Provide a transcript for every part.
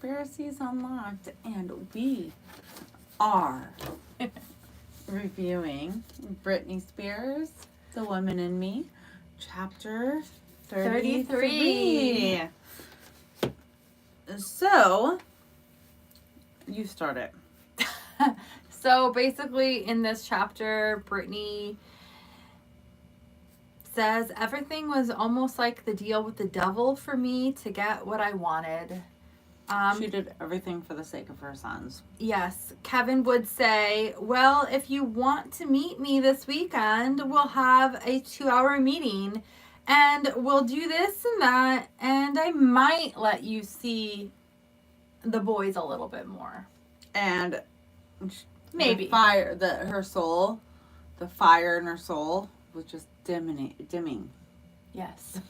Conspiracies Unlocked, and we are reviewing Britney Spears, The Woman in Me, chapter 33. So, you start it. So basically in this chapter, Britney says everything was almost like the deal with the devil for me to get what I wanted. She did everything for the sake of her sons. Yes. Kevin would say, well, if you want to meet me this weekend, we'll have a 2-hour meeting and we'll do this and that, and I might let you see the boys a little bit more. And maybe the fire, her soul, the fire in her soul was just dimming. Yes.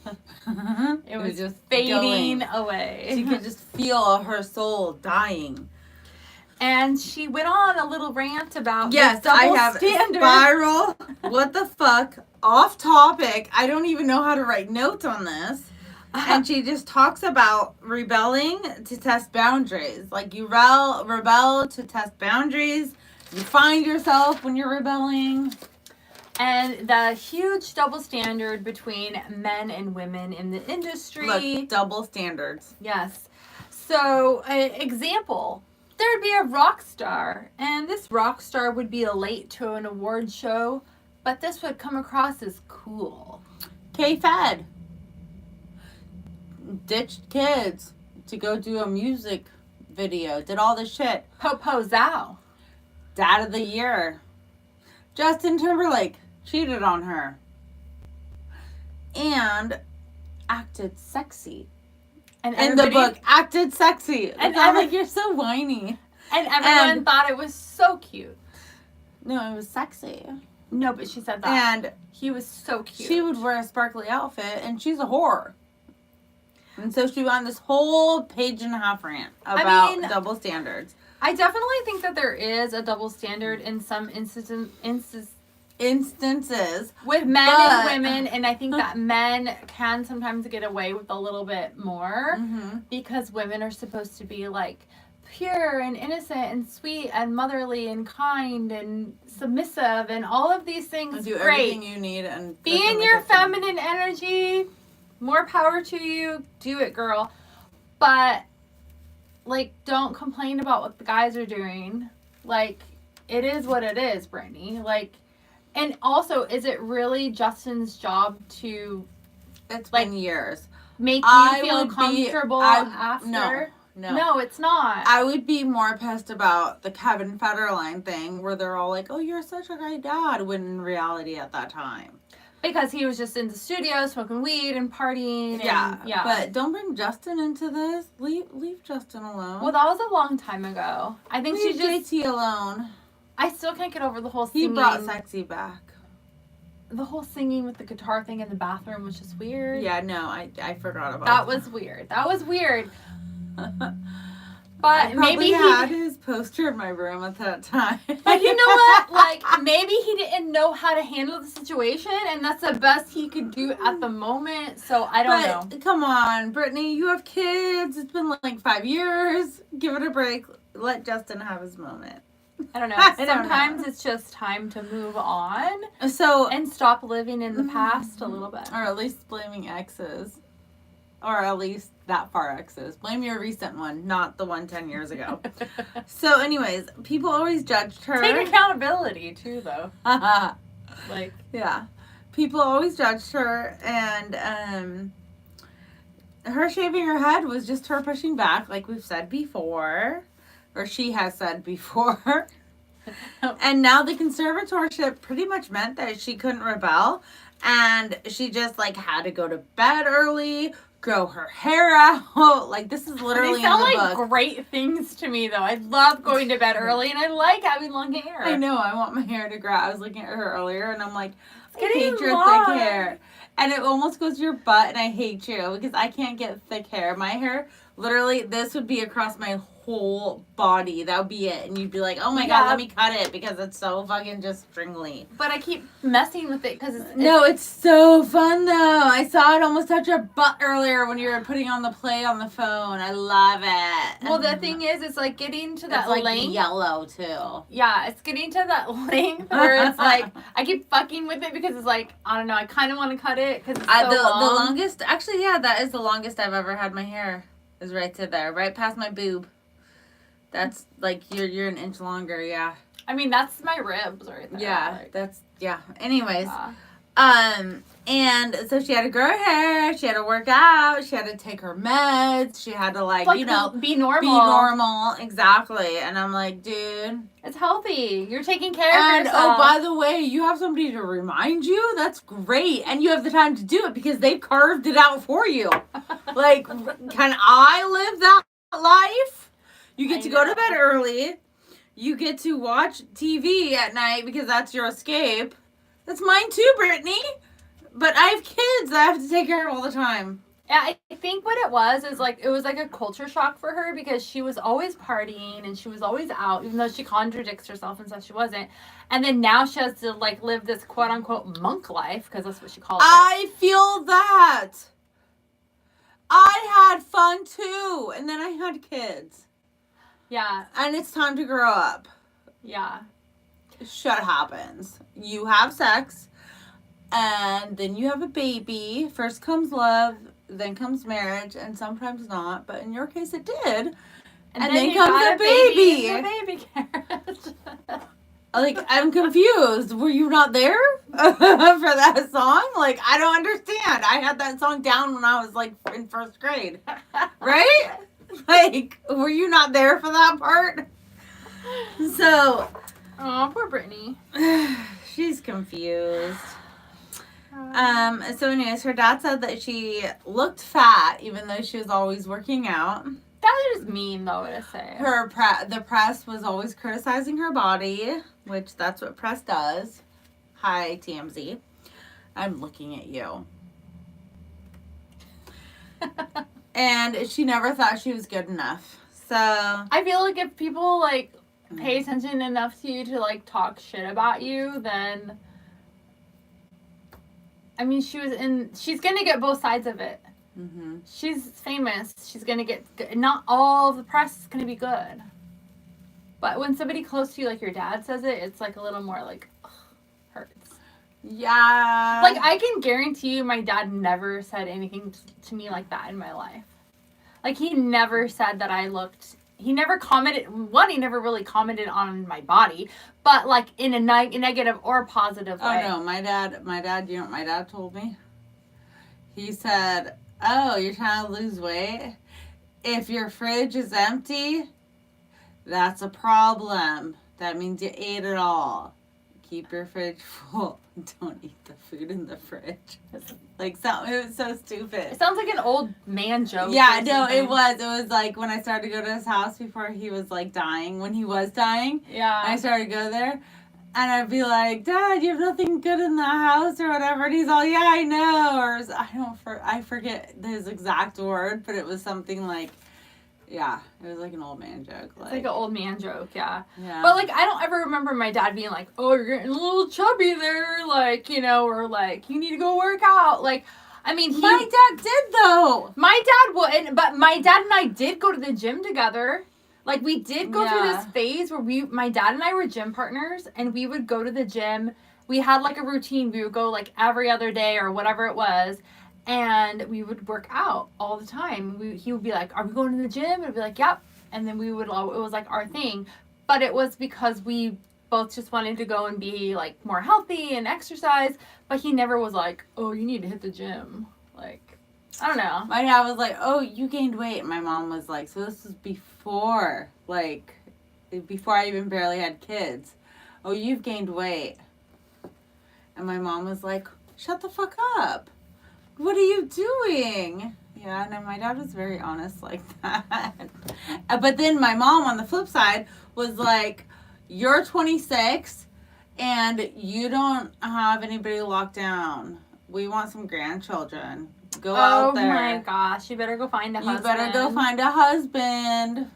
It was just fading going away. She could just feel her soul dying. And she went on a little rant about yes, double I have standard. Spiral. What the fuck? Off topic. I don't even know how to write notes on this. And she just talks about rebelling to test boundaries. Like you rebel to test boundaries. You find yourself when you're rebelling. And the huge double standard between men and women in the industry. Look, double standards. Yes. So, example, there'd be a rock star, and this rock star would be late to an award show, but this would come across as cool. K-Fed. Ditched kids to go do a music video. Did all this shit. Popo Zhao. Dad of the year. Justin Timberlake cheated on her. And acted sexy. And in the book, acted sexy. And I'm like, you're so whiny. And everyone thought it was so cute. No, it was sexy. No, but she said that. And he was so cute. She would wear a sparkly outfit, and she's a whore. And so she went on this whole 1.5-page rant about double standards. I definitely think that there is a double standard in some instances with men and women, and I think that men can sometimes get away with a little bit more because women are supposed to be like pure and innocent and sweet and motherly and kind and submissive and all of these things. Do great. Everything you need and be in your feminine energy. More power to you. Do it, girl. But like, don't complain about what the guys are doing. Like, it is what it is, Britney. Like, and also, is it really Justin's job to... It's been years. Make you feel comfortable after? No, it's not. I would be more pissed about the Kevin Federline thing, where they're all like, oh, you're such a great dad, when in reality at that time. Because he was just in the studio smoking weed and partying. Yeah. But don't bring Justin into this. Leave Justin alone. Well, that was a long time ago. I think leave JT alone. I still can't get over the whole singing. He brought sexy back. The whole singing with the guitar thing in the bathroom was just weird. Yeah, no, I forgot about that. Was weird. That was weird. But maybe he had his poster in my room at that time. But you know what? Like, maybe he didn't know how to handle the situation, and that's the best he could do at the moment. So I don't know. Come on, Brittany, you have kids. It's been like 5 years. Give it a break. Let Justin have his moment. I don't know. Sometimes it's just time to move on. And stop living in the past a little bit. Or at least blaming exes. Or at least that far exes. Blame your recent one, not the one 10 years ago. So anyways, people always judged her. Take accountability too, though. Yeah. People always judged her, and her shaving her head was just her pushing back, like we've said before. Or she has said before. And now the conservatorship pretty much meant that she couldn't rebel. And she just like had to go to bed early, grow her hair out. Like, this is literally they sound in the like book. Great things to me, though. I love going to bed early, and I like having long hair. I know. I want my hair to grow. I was looking at her earlier, and I'm like, I hate your long. thick hair. And it almost goes to your butt, and I hate you because I can't get thick hair. My hair Literally, this would be across my whole body. That would be it. And you'd be like, oh my God, let me cut it because it's so fucking just stringly. But I keep messing with it because No, it's so fun though. I saw it almost touch your butt earlier when you were putting on the play on the phone. I love it. Well, the thing is, it's like getting to that like length. Yellow too. Yeah, it's getting to that length where it's like I keep fucking with it because it's like I don't know. I kind of want to cut it because it's so long. The longest, actually, yeah, that is the longest I've ever had my hair. Is right to there, right past my boob. That's like you're an inch longer, yeah. I mean, that's my ribs right there. Yeah, like, that's yeah. Anyways, and so she had to grow her hair. She had to work out. She had to take her meds. She had to like you know be normal. Be normal, exactly. And I'm like, dude, it's healthy. You're taking care of yourself. Oh, by the way, you have somebody to remind you. That's great, and you have the time to do it because they carved it out for you. Like, can I live that life? You get to go to bed early. You get to watch TV at night because that's your escape. That's mine too, Brittany. But I have kids that I have to take care of all the time. Yeah, I think what it was is like, it was like a culture shock for her because she was always partying and she was always out, even though she contradicts herself and says she wasn't. And then now she has to like live this quote unquote monk life because that's what she calls it. I feel that. I had fun too. And then I had kids. Yeah. And it's time to grow up. Yeah. Shit happens. You have sex. And then you have a baby. First comes love. Then comes marriage. And sometimes not. But in your case it did. And then comes a baby. A baby carriage. Like, I'm confused. Were you not there for that song? Like, I don't understand. I had that song down when I was, like, in first grade. Right? Like, were you not there for that part? So. Oh, poor Brittany. She's confused. So anyways, her dad said that she looked fat, even though she was always working out. That is mean, though, to say. The press was always criticizing her body, which that's what press does. Hi, TMZ. I'm looking at you. And she never thought she was good enough. So I feel like if people like pay attention enough to you to like talk shit about you, then I mean she's gonna get both sides of it. Mm-hmm. She's famous. She's gonna get not all of the press is gonna be good. But when somebody close to you, like your dad, says it, it's like a little more like hurts. Yeah. Like I can guarantee you, my dad never said anything to me like that in my life. Like he never said that I looked. He never commented. One, he never really commented on my body, but like in a negative or positive way. Oh no, my dad. You know what my dad told me? He said, "Oh, you're trying to lose weight? If your fridge is empty, that's a problem. That means you ate it all. Keep your fridge full. Don't eat the food in the fridge." Like, it was so stupid. It sounds like an old man joke. Yeah, no, it was. It was like when I started to go to his house before he was like dying. When he was dying. Yeah. I started to go there. And I'd be like, "Dad, you have nothing good in the house or whatever." And he's all, "Yeah, I know." Or I forget his exact word, but it was something like, yeah, it was like an old man joke. It's like an old man joke, yeah. Yeah. But like, I don't ever remember my dad being like, "Oh, you're getting a little chubby there," like, you know, or like, "You need to go work out." Like, I mean, my dad did though. My dad wouldn't, but my dad and I did go to the gym together. Like, we did go through this phase where my dad and I were gym partners, and we would go to the gym. We had, like, a routine. We would go, like, every other day or whatever it was, and we would work out all the time. He would be like, "Are we going to the gym?" And I'd be like, "Yep." And then it was, like, our thing. But it was because we both just wanted to go and be, like, more healthy and exercise. But he never was like, "Oh, you need to hit the gym." Like, I don't know. My dad was like, "Oh, you gained weight." My mom was like, "So this was before I even barely had kids. Oh, you've gained weight." And my mom was like, "Shut the fuck up. What are you doing?" Yeah, no, my dad was very honest like that. But then my mom, on the flip side, was like, "You're 26 and you don't have anybody locked down. We want some grandchildren. Go out there. Oh my gosh. You better go find a husband. You better go find a husband.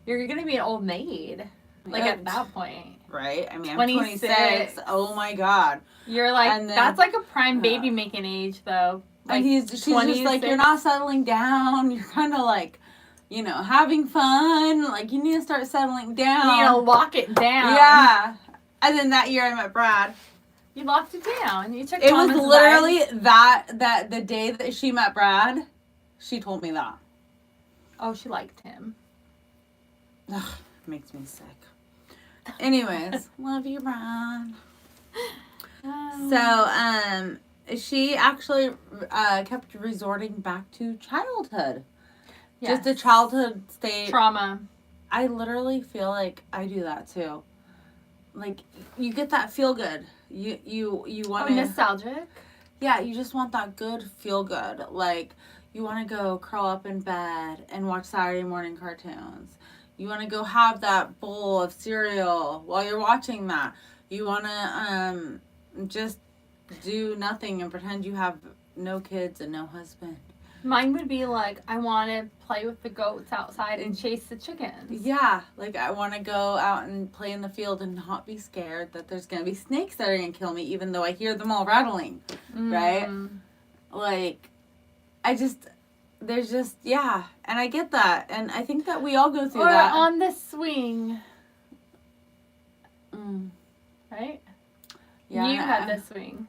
You're going to be an old maid. Like, at that point. Right? I mean, I'm 26. 26. Oh my God. You're like, And then, that's like a prime baby making age, though. Like, and she's just like, you're not settling down. You're kind of like, you know, having fun. Like, you need to start settling down. You need to lock it down. Yeah. And then that year I met Brad. You locked it down. You took It was Thomas' literally advice. that the day that she met Brad, she told me that. Oh, she liked him. Ugh, makes me sick. Anyways, love you, Brad. So, she actually kept resorting back to childhood. Yes. Just a childhood state. Trauma. I literally feel like I do that too. Like, you get that feel good. You want to... nostalgic? Yeah, you just want that good feel good. Like, you want to go curl up in bed and watch Saturday morning cartoons. You want to go have that bowl of cereal while you're watching that. You want to just do nothing and pretend you have no kids and no husband. Mine would be like, I want to play with the goats outside and chase the chickens. Yeah, like I want to go out and play in the field and not be scared that there's going to be snakes that are going to kill me, even though I hear them all rattling, right? Like, there's just, yeah, and I get that, and I think that we all go through that. Or on the swing. Right? Yeah, You had the swing.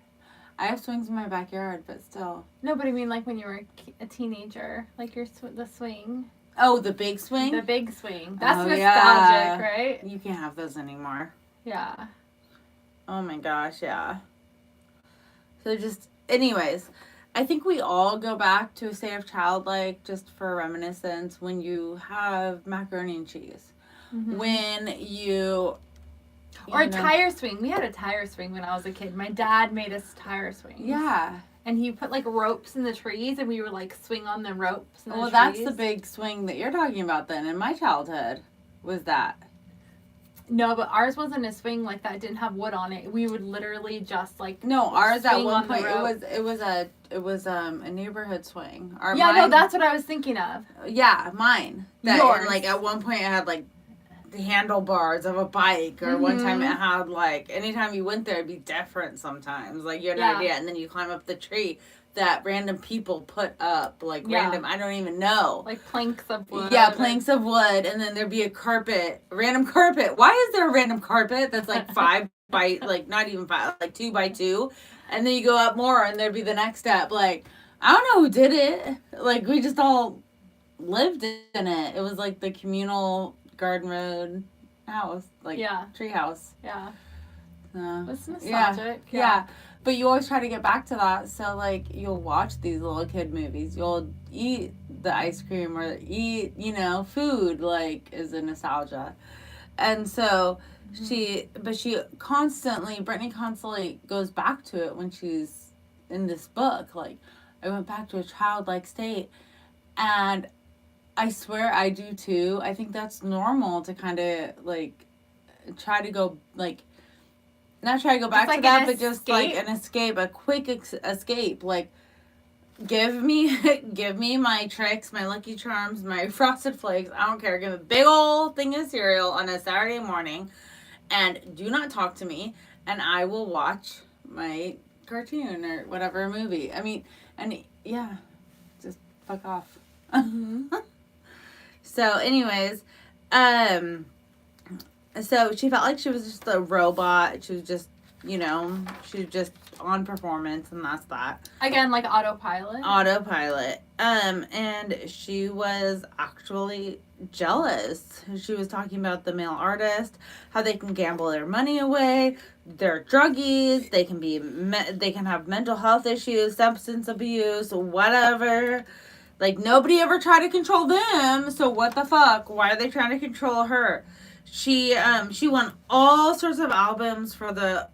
I have swings in my backyard, but still. No, but I mean like when you were a teenager, like the swing. Oh, the big swing? The big swing. That's nostalgic, yeah. right? You can't have those anymore. Yeah. Oh my gosh, yeah. So just, anyways, I think we all go back to a state of childlike just for reminiscence when you have macaroni and cheese. When you... Or a tire swing. We had a tire swing when I was a kid. My dad made us tire swings. Yeah. And he put like ropes in the trees and we would like swing on the ropes in the trees. That's the big swing that you're talking about then. In my childhood was that. No, but ours wasn't a swing like that. It didn't have wood on it. We would literally just like No, ours at one point it was a neighborhood swing. No, that's what I was thinking of. Yeah, mine. Yours. Like at one point it had like the handlebars of a bike, or one time it had like, anytime you went there it'd be different sometimes, like you had no idea, and then you climb up the tree that random people put up, like random, I don't even know, like planks of wood. Yeah, planks of wood, and then there'd be a random carpet. Why is there a random carpet that's like 5 by, like not even 5, like 2 by 2, and then you go up more and there'd be the next step, like I don't know who did it, like we just all lived in it. It was like the communal Garden Road house, like tree house. Yeah. It's nostalgic. Yeah. But you always try to get back to that. So like you'll watch these little kid movies. You'll eat the ice cream or eat, food, like is a nostalgia. And so Britney constantly goes back to it when she's in this book. Like, I went back to a childlike state, and I swear I do too. I think that's normal to kind of like try to go like, not try to go back to that, but just like an escape, a quick escape. Like, give me my tricks, my Lucky Charms, my Frosted Flakes. I don't care. Give me a big old thing of cereal on a Saturday morning, and do not talk to me, and I will watch my cartoon or whatever movie. I mean, and yeah, just fuck off. So anyways, so she felt like she was just a robot. She was just, she was just on performance, and that's that. Again, like autopilot. And she was actually jealous. She was talking about the male artist, how they can gamble their money away, they're druggies, they can have mental health issues, substance abuse, whatever. Like, nobody ever tried to control them, so what the fuck? Why are they trying to control her? She won all sorts of albums for the,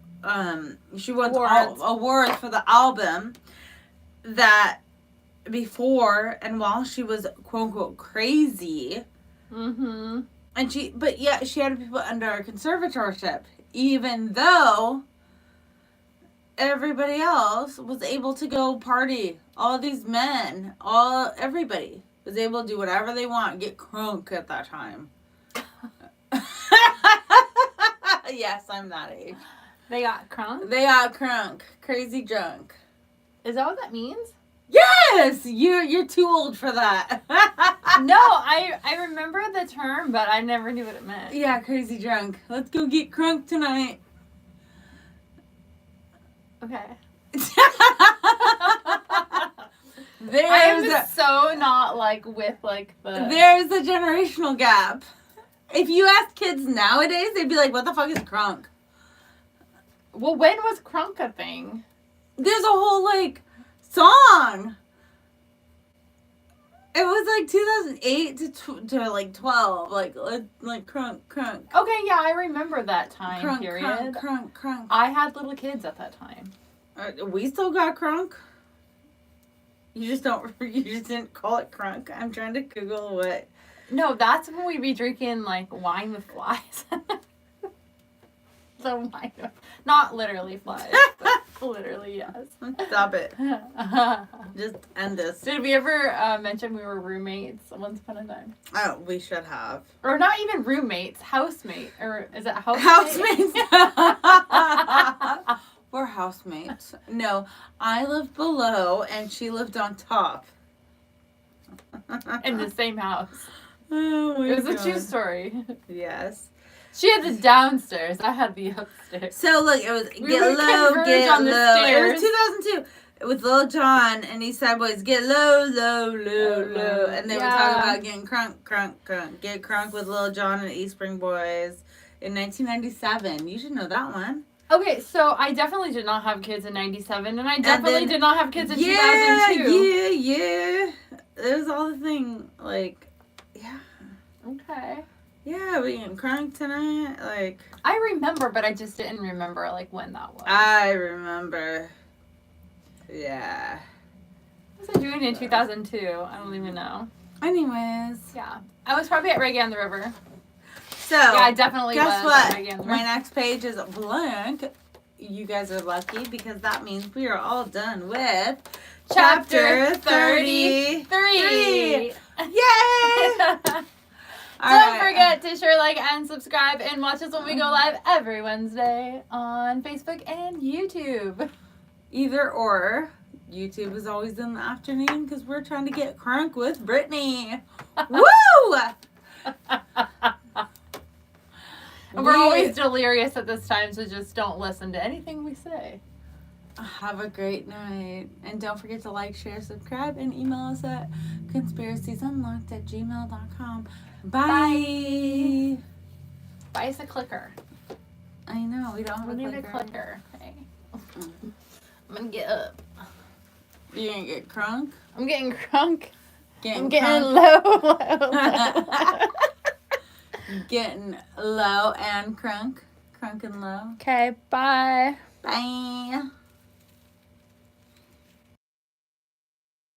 she won awards for the album that before and while she was quote unquote crazy. And she had people under a conservatorship, even though everybody else was able to go party all these men, everybody was able to do whatever they want, get crunk at that time. Yes, I'm that age. They got crunk? They got crunk. Crazy drunk. Is that what that means? Yes! You're too old for that. No, I remember the term, but I never knew what it meant. Yeah, crazy drunk. Let's go get crunk tonight. Okay. I am so not like with like the. There's a generational gap. If you ask kids nowadays, they'd be like, "What the fuck is crunk?" Well, when was crunk a thing? There's a whole like song. It was like 2008 to like 12, like crunk. Okay, yeah, I remember that time Crunk, period. crunk. I had little kids at that time. We still got crunk. You just didn't call it crunk. I'm trying to Google what. No, that's when we'd be drinking like wine with flies. So wine, not literally flies, but literally yes. Stop it. Just end this. Did we ever mention we were roommates once upon a time? Oh, we should have. Or not even roommates, housemate. Or is it housemate? Housemates. We're housemates. No, I lived below and she lived on top. In the same house. Oh my It was God. a true story. Yes. She had the downstairs. I had the upstairs. So look, it was We get would low, converge get on the low. stairs. It was 2002 with Lil Jon and East Side Boys. Get low, low, and they would talk about getting crunk. Get crunk with Lil Jon and East Spring Boys in 1997. You should know that one. Okay, so I definitely did not have kids in 97, and I definitely did not have kids in 2002. Yeah. It was all the thing. Like, yeah. Okay. Yeah, we getting crunk tonight. Like, I remember, but I just didn't remember like when that was. I remember. Yeah. What was I doing in 2002? I don't even know. Anyways. Yeah. I was probably at Reggae on the River. So, Yeah, I definitely was. guess what? At Reggae on the My River. next page is blank. You guys are lucky because that means we are all done with Chapter 33. 33. Yay! Don't forget to share, like, and subscribe, and watch us when we go live every Wednesday on Facebook and YouTube. Either or. YouTube is always in the afternoon because we're trying to get crunk with Britney. Woo! And we're always delirious at this time, so just don't listen to anything we say. Have a great night. And don't forget to like, share, subscribe, and email us at conspiraciesunlocked@gmail.com. Bye. Buy us a clicker. I know, we don't have We a need clicker. a clicker. Okay. I'm gonna get up. You gonna get crunk? I'm getting crunk. I'm Getting getting crunk. low. Getting low and crunk. Crunk and low. Okay, bye. Bye.